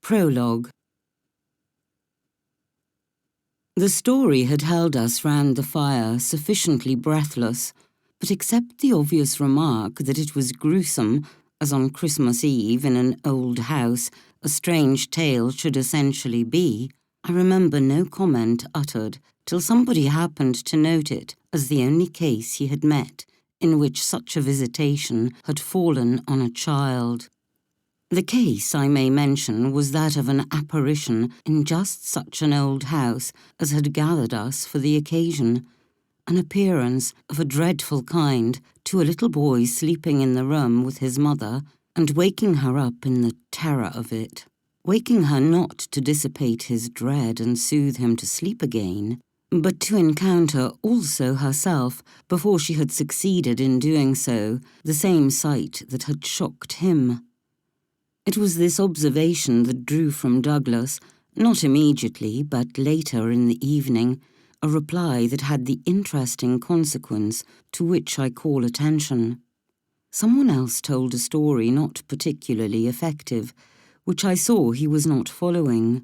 Prologue. The story had held us round the fire sufficiently breathless, but except the obvious remark that it was gruesome, as on Christmas Eve in an old house a strange tale should essentially be, I remember no comment uttered till somebody happened to note it as the only case he had met in which such a visitation had fallen on a child. The case, I may mention, was that of an apparition in just such an old house as had gathered us for the occasion, an appearance of a dreadful kind to a little boy sleeping in the room with his mother and waking her up in the terror of it, waking her not to dissipate his dread and soothe him to sleep again, but to encounter also herself, before she had succeeded in doing so, the same sight that had shocked him. It was this observation that drew from Douglas, not immediately, but later in the evening, a reply that had the interesting consequence to which I call attention. Someone else told a story not particularly effective, which I saw he was not following.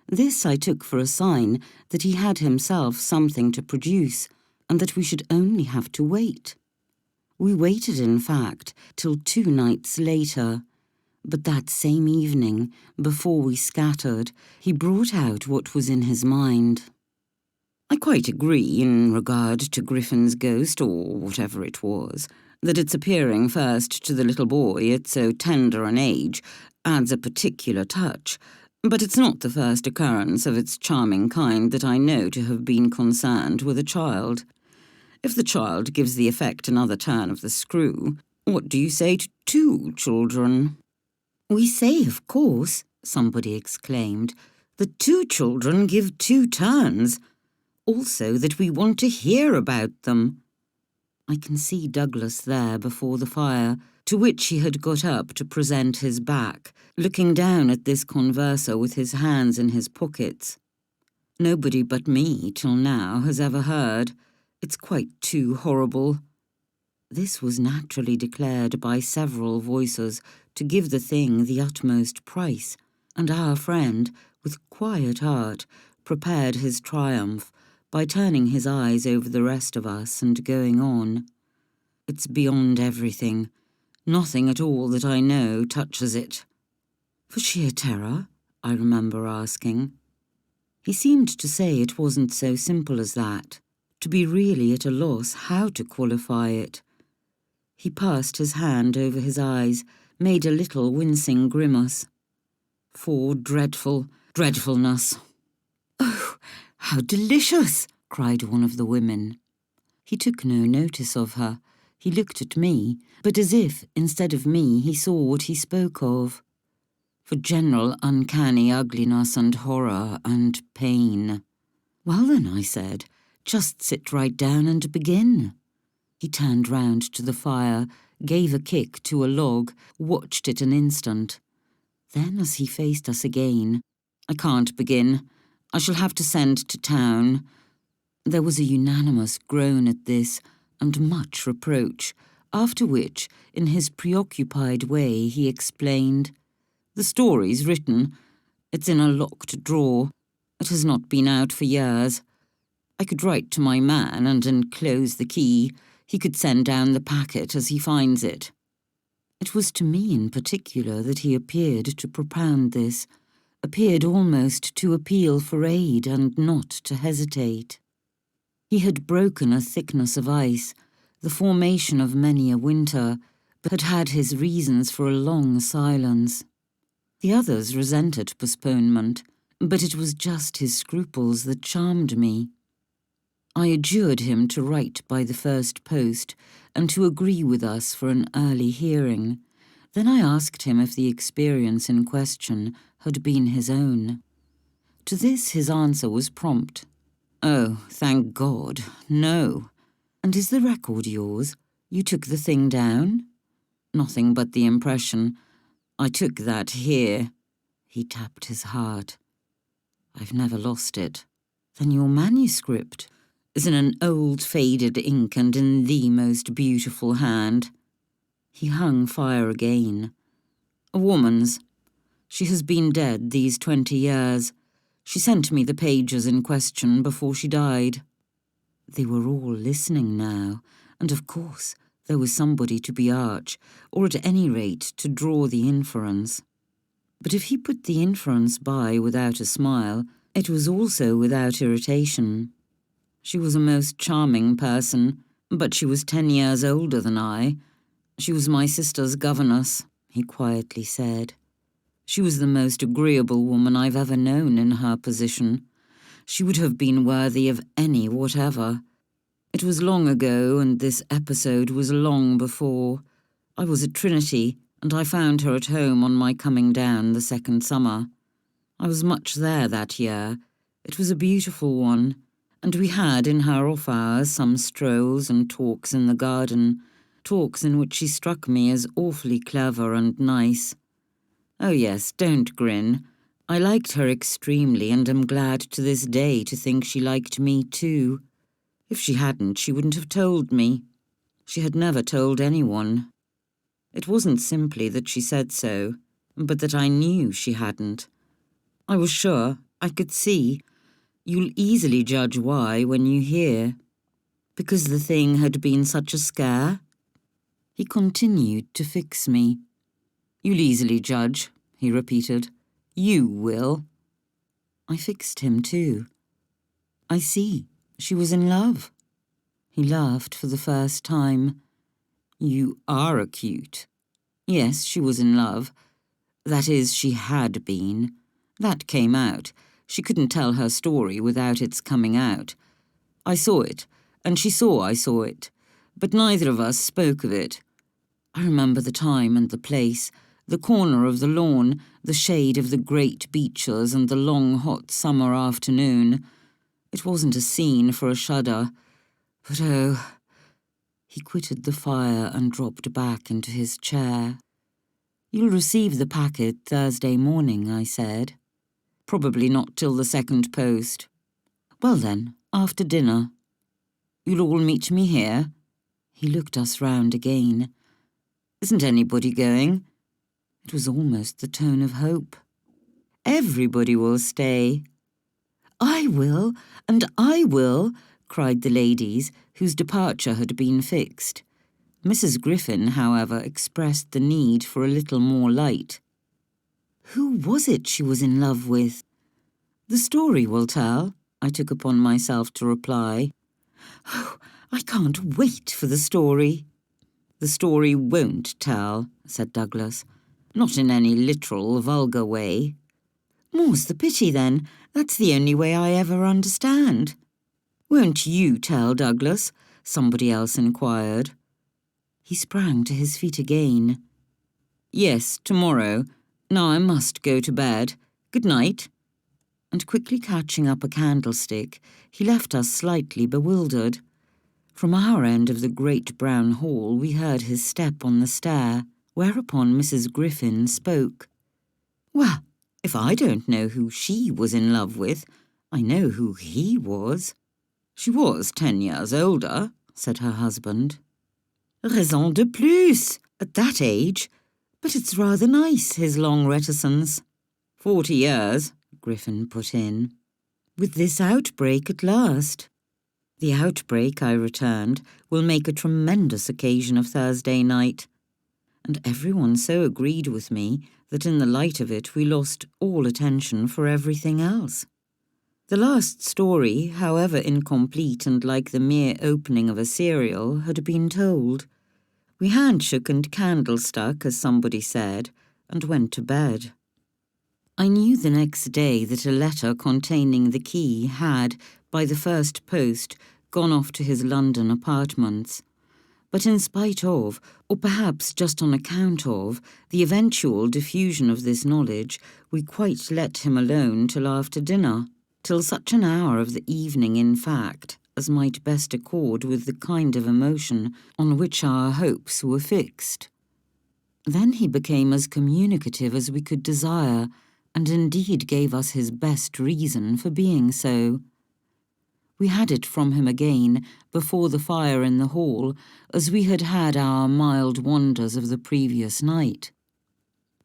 This I took for a sign that he had himself something to produce, and that we should only have to wait. We waited, in fact, till 2 nights later. But that same evening, before we scattered, he brought out what was in his mind. I quite agree in regard to Griffin's ghost, or whatever it was, that its appearing first to the little boy at so tender an age adds a particular touch, but it's not the first occurrence of its charming kind that I know to have been concerned with a child. If the child gives the effect another turn of the screw, what do you say to 2 children? "We say, of course," somebody exclaimed, "that 2 children give 2 turns. Also that we want to hear about them." I can see Douglas there before the fire, to which he had got up to present his back, looking down at this converser with his hands in his pockets. Nobody but me, till now, has ever heard. It's quite too horrible. This was naturally declared by several voices to give the thing the utmost price, and our friend, with quiet heart, prepared his triumph by turning his eyes over the rest of us and going on. "It's beyond everything. Nothing at all that I know touches it." "For sheer terror?" I remember asking. He seemed to say it wasn't so simple as that, to be really at a loss how to qualify it. He passed his hand over his eyes, made a little wincing grimace. "For dreadfulness." "Oh, how delicious!" cried one of the women. He took no notice of her. He looked at me, but as if, instead of me, he saw what he spoke of. "For general uncanny ugliness and horror and pain." "Well then," I said, "just sit right down and begin." He turned round to the fire, gave a kick to a log, watched it an instant. Then, as he faced us again, "I can't begin. I shall have to send to town." There was a unanimous groan at this, and much reproach, after which, in his preoccupied way, he explained, "The story's written. It's in a locked drawer. It has not been out for years. I could write to my man and enclose the key. He could send down the packet as he finds it." It was to me in particular that he appeared to propound this, appeared almost to appeal for aid and not to hesitate. He had broken a thickness of ice, the formation of many a winter, but had had his reasons for a long silence. The others resented postponement, but it was just his scruples that charmed me. I adjured him to write by the first post and to agree with us for an early hearing. Then I asked him if the experience in question had been his own. To this his answer was prompt. "Oh, thank God, no." "And is the record yours? You took the thing down?" "Nothing but the impression. I took that here." He tapped his heart. "I've never lost it." "Then your manuscript is in an old faded ink and in the most beautiful hand." He hung fire again. "A woman's. She has been dead these 20 years. She sent me the pages in question before she died." They were all listening now, and of course there was somebody to be arch, or at any rate to draw the inference. But if he put the inference by without a smile, it was also without irritation. She was a most charming person, but she was 10 years older than I. She was my sister's governess, he quietly said. She was the most agreeable woman I've ever known in her position. She would have been worthy of any whatever. It was long ago, and this episode was long before. I was at Trinity, and I found her at home on my coming down the second summer. I was much there that year. It was a beautiful one, and we had in her off hours some strolls and talks in the garden, talks in which she struck me as awfully clever and nice. Oh yes, don't grin. I liked her extremely, and am glad to this day to think she liked me too. If she hadn't, she wouldn't have told me. She had never told anyone. It wasn't simply that she said so, but that I knew she hadn't. I was sure, I could see. You'll easily judge why when you hear. Because the thing had been such a scare? He continued to fix me. "You'll easily judge," he repeated. "You will." I fixed him too. "I see. She was in love." He laughed for the first time. "You are acute. Yes, she was in love. That is, she had been. That came out. She couldn't tell her story without its coming out. I saw it, and she saw I saw it, but neither of us spoke of it. I remember the time and the place, the corner of the lawn, the shade of the great beeches and the long hot summer afternoon. It wasn't a scene for a shudder, but oh..." He quitted the fire and dropped back into his chair. "You'll receive the packet Thursday morning," I said. "Probably not till the second post." "Well then, after dinner." "You'll all meet me here?" He looked us round again. "Isn't anybody going?" It was almost the tone of hope. "Everybody will stay." "I will, and I will," cried the ladies, whose departure had been fixed. Mrs. Griffin, however, expressed the need for a little more light. "Who was it she was in love with?" "The story will tell," I took upon myself to reply. "Oh, I can't wait for the story." "The story won't tell," said Douglas. "Not in any literal, vulgar way." "More's the pity, then. That's the only way I ever understand." "Won't you tell, Douglas?" somebody else inquired. He sprang to his feet again. "Yes, tomorrow. Now I must go to bed. Good night." And quickly catching up a candlestick, he left us slightly bewildered. From our end of the great brown hall we heard his step on the stair, whereupon Mrs. Griffin spoke. "Well, if I don't know who she was in love with, I know who he was." "She was 10 years older," said her husband. "Raison de plus, at that age. But it's rather nice, his long reticence." 40 years, Griffin put in. "With this outbreak at last." "The outbreak," I returned, "will make a tremendous occasion of Thursday night." And everyone so agreed with me that in the light of it we lost all attention for everything else. The last story, however incomplete and like the mere opening of a serial, had been told. We handshook and candle-stuck, as somebody said, and went to bed. I knew the next day that a letter containing the key had, by the first post, gone off to his London apartments. But in spite of, or perhaps just on account of, the eventual diffusion of this knowledge, we quite let him alone till after dinner, till such an hour of the evening, in fact, as might best accord with the kind of emotion on which our hopes were fixed. Then he became as communicative as we could desire, and indeed gave us his best reason for being so. We had it from him again, before the fire in the hall, as we had had our mild wonders of the previous night.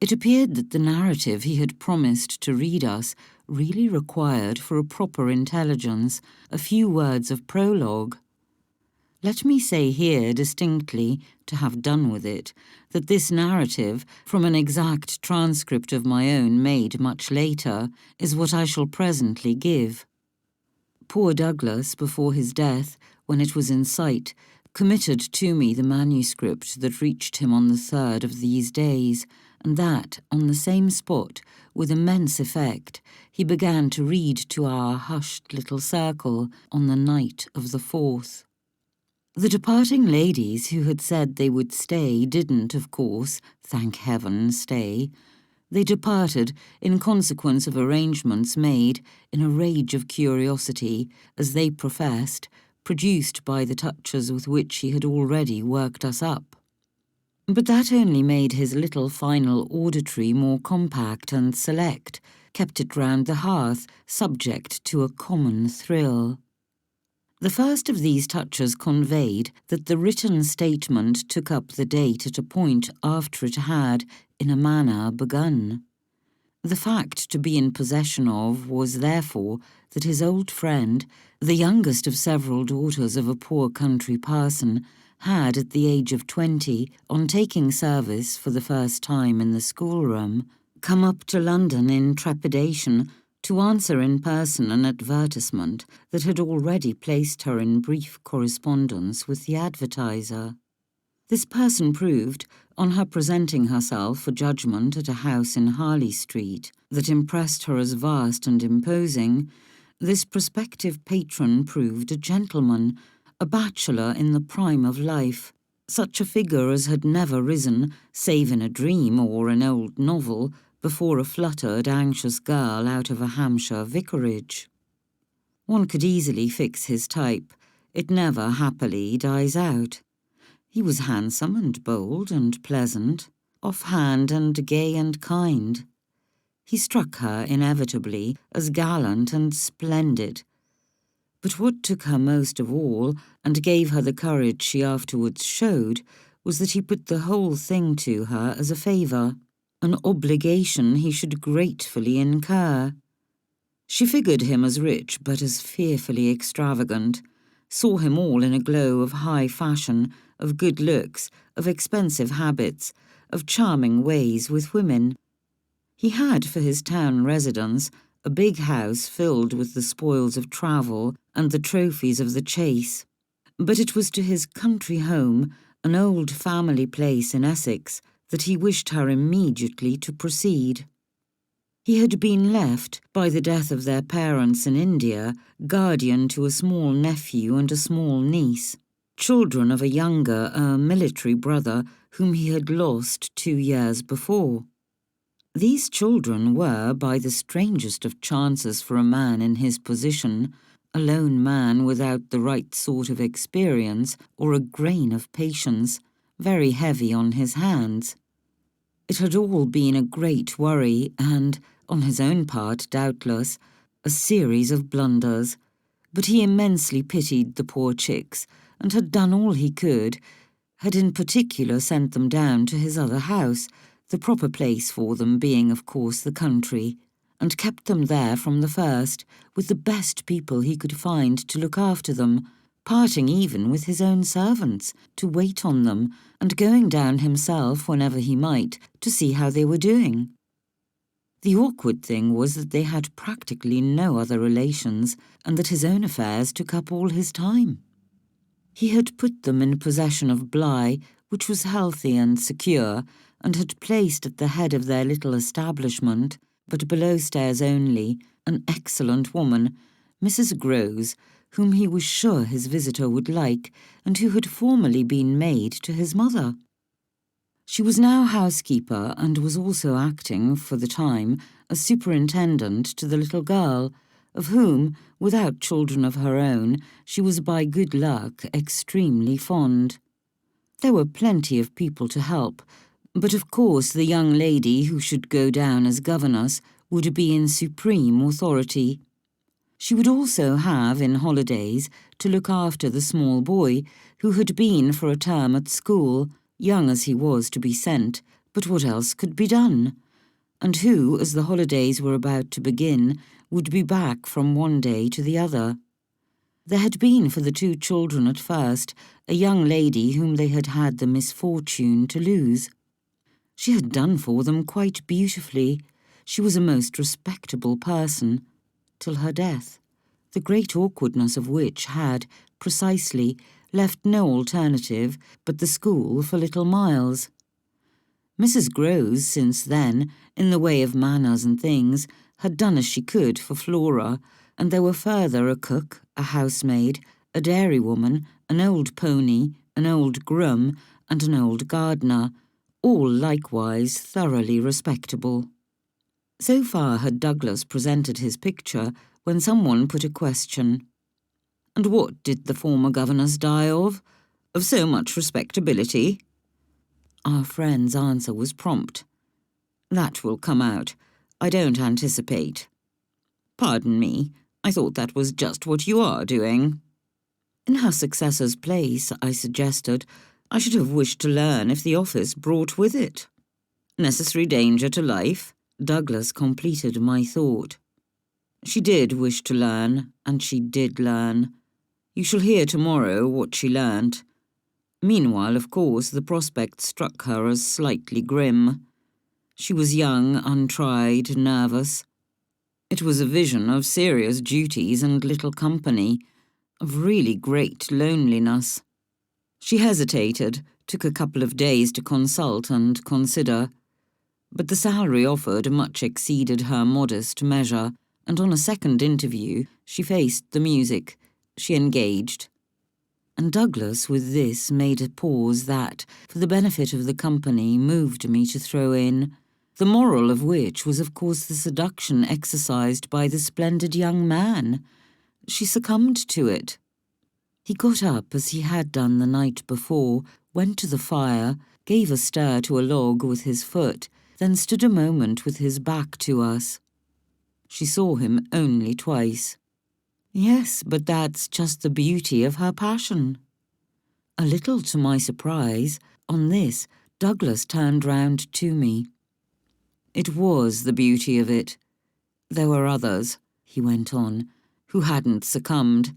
It appeared that the narrative he had promised to read us really required for a proper intelligence a few words of prologue. Let me say here distinctly, to have done with it, that this narrative, from an exact transcript of my own made much later, is what I shall presently give. Poor Douglas, before his death, when it was in sight, committed to me the manuscript that reached him on the 3rd of these days, and that, on the same spot, with immense effect, he began to read to our hushed little circle on the night of the 4th. The departing ladies who had said they would stay didn't, of course, thank heaven, stay. They departed in consequence of arrangements made, in a rage of curiosity, as they professed, produced by the touches with which he had already worked us up. But that only made his little final auditory more compact and select, kept it round the hearth, subject to a common thrill. The first of these touches conveyed that the written statement took up the date at a point after it had, in a manner, begun. The fact to be in possession of was, therefore, that his old friend, the youngest of several daughters of a poor country parson, had, at the age of 20, on taking service for the first time in the schoolroom, come up to London in trepidation to answer in person an advertisement that had already placed her in brief correspondence with the advertiser. This person proved, on her presenting herself for judgment at a house in Harley Street that impressed her as vast and imposing, this prospective patron proved a gentleman, a bachelor in the prime of life, such a figure as had never risen, save in a dream or an old novel, before a fluttered, anxious girl out of a Hampshire vicarage. One could easily fix his type. It never, happily, dies out. He was handsome and bold and pleasant, off-hand and gay and kind. He struck her, inevitably, as gallant and splendid. But what took her most of all, and gave her the courage she afterwards showed, was that he put the whole thing to her as a favour, an obligation he should gratefully incur. She figured him as rich but as fearfully extravagant, saw him all in a glow of high fashion, of good looks, of expensive habits, of charming ways with women. He had for his town residence a big house filled with the spoils of travel and the trophies of the chase, but it was to his country home, an old family place in Essex, that he wished her immediately to proceed. He had been left, by the death of their parents in India, guardian to a small nephew and a small niece, children of a younger, military brother whom he had lost 2 years before. These children were, by the strangest of chances for a man in his position, a lone man without the right sort of experience or a grain of patience, very heavy on his hands. It had all been a great worry and, on his own part doubtless, a series of blunders, but he immensely pitied the poor chicks and had done all he could, had in particular sent them down to his other house, the proper place for them being, of course, the country, and kept them there from the first, with the best people he could find to look after them, parting even with his own servants to wait on them, and going down himself whenever he might to see how they were doing. The awkward thing was that they had practically no other relations, and that his own affairs took up all his time. He had put them in possession of Bly, which was healthy and secure, and had placed at the head of their little establishment, but below stairs only, an excellent woman, Mrs. Grose, whom he was sure his visitor would like, and who had formerly been maid to his mother. She was now housekeeper, and was also acting, for the time, as superintendent to the little girl, of whom, without children of her own, she was by good luck extremely fond. There were plenty of people to help, but of course the young lady who should go down as governess would be in supreme authority. She would also have, in holidays, to look after the small boy, who had been for a term at school, young as he was to be sent, But what else could be done? And who, as the holidays were about to begin, would be back from one day to the other? There had been for the two children at first a young lady whom they had had the misfortune to lose. She had done for them quite beautifully. She was a most respectable person, till her death, the great awkwardness of which had, precisely, left no alternative but the school for little Miles. Mrs. Grose, since then, in the way of manners and things, had done as she could for Flora, and there were further a cook, a housemaid, a dairywoman, an old pony, an old groom, and an old gardener, all likewise thoroughly respectable. So far had Douglas presented his picture when someone put a question. And what did the former governess die of? Of so much respectability? Our friend's answer was prompt. That will come out. I don't anticipate. Pardon me, I thought that was just what you are doing. In her successor's place, I suggested, I should have wished to learn if the office brought with it. Necessary danger to life? Douglas completed my thought. She did wish to learn, and she did learn. You shall hear tomorrow what she learnt. Meanwhile, of course, the prospect struck her as slightly grim. She was young, untried, nervous. It was a vision of serious duties and little company, of really great loneliness. She hesitated, took a couple of days to consult and consider. But the salary offered much exceeded her modest measure, and on a second interview she faced the music. She engaged. And Douglas with this made a pause that, for the benefit of the company, moved me to throw in, the moral of which was of course the seduction exercised by the splendid young man. She succumbed to it. He got up as he had done the night before, went to the fire, gave a stir to a log with his foot, then stood a moment with his back to us. She saw him only twice. Yes, but that's just the beauty of her passion. A little to my surprise, on this, Douglas turned round to me. It was the beauty of it. There were others, he went on, who hadn't succumbed.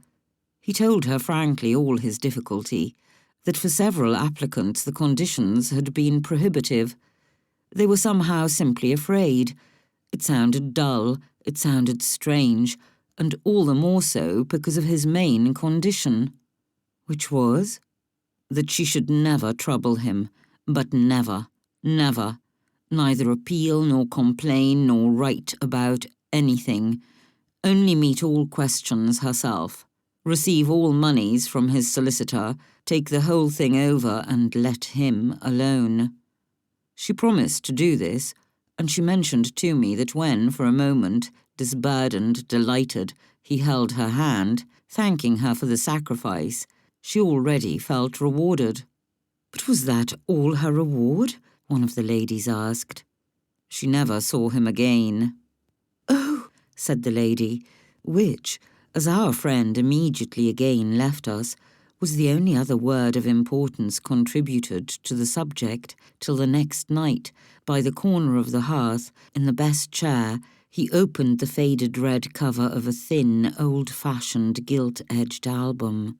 He told her frankly all his difficulty, that for several applicants the conditions had been prohibitive. They were somehow simply afraid. It sounded dull, it sounded strange, and all the more so because of his main condition. Which was? That she should never trouble him, but never, never, neither appeal nor complain nor write about anything, only meet all questions herself, receive all moneys from his solicitor, take the whole thing over and let him alone. She promised to do this, and she mentioned to me that when, for a moment, disburdened, delighted, he held her hand, thanking her for the sacrifice, she already felt rewarded. But was that all her reward? One of the ladies asked. She never saw him again. Oh, said the lady, which, as our friend immediately again left us, was the only other word of importance contributed to the subject till the next night, by the corner of the hearth, in the best chair, he opened the faded red cover of a thin, old-fashioned, gilt-edged album.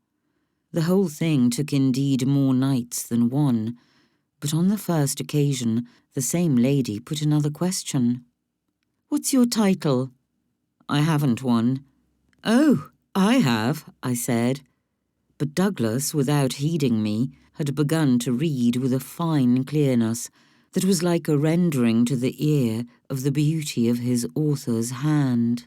The whole thing took indeed more nights than one, but on the first occasion the same lady put another question. "What's your title?" "I haven't one." "Oh, I have," I said. But Douglas, without heeding me, had begun to read with a fine clearness that was like a rendering to the ear of the beauty of his author's hand.